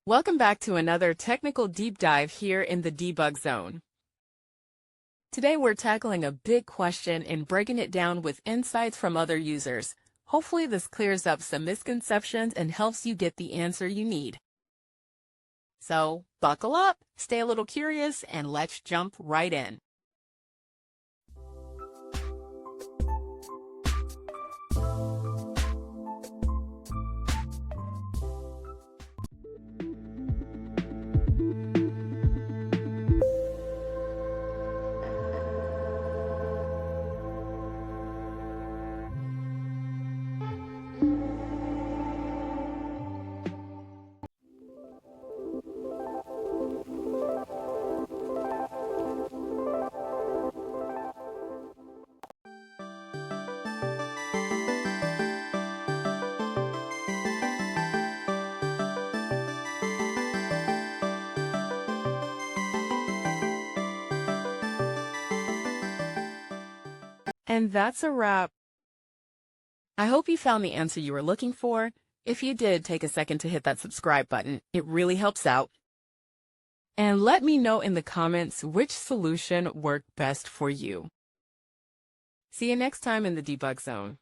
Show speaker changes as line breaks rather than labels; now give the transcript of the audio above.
Welcome back to another technical deep dive here in the debug zone. Today we're tackling a big question and breaking it down with insights from other users. Hopefully this clears up some misconceptions and helps you get the answer you need. So buckle up, stay a little curious, and let's jump right in. And that's a wrap. I hope you found the answer you were looking for. If you did, take a second to hit that subscribe button. It really helps out. And let me know in the comments which solution worked best for you. See you next time in the debug zone.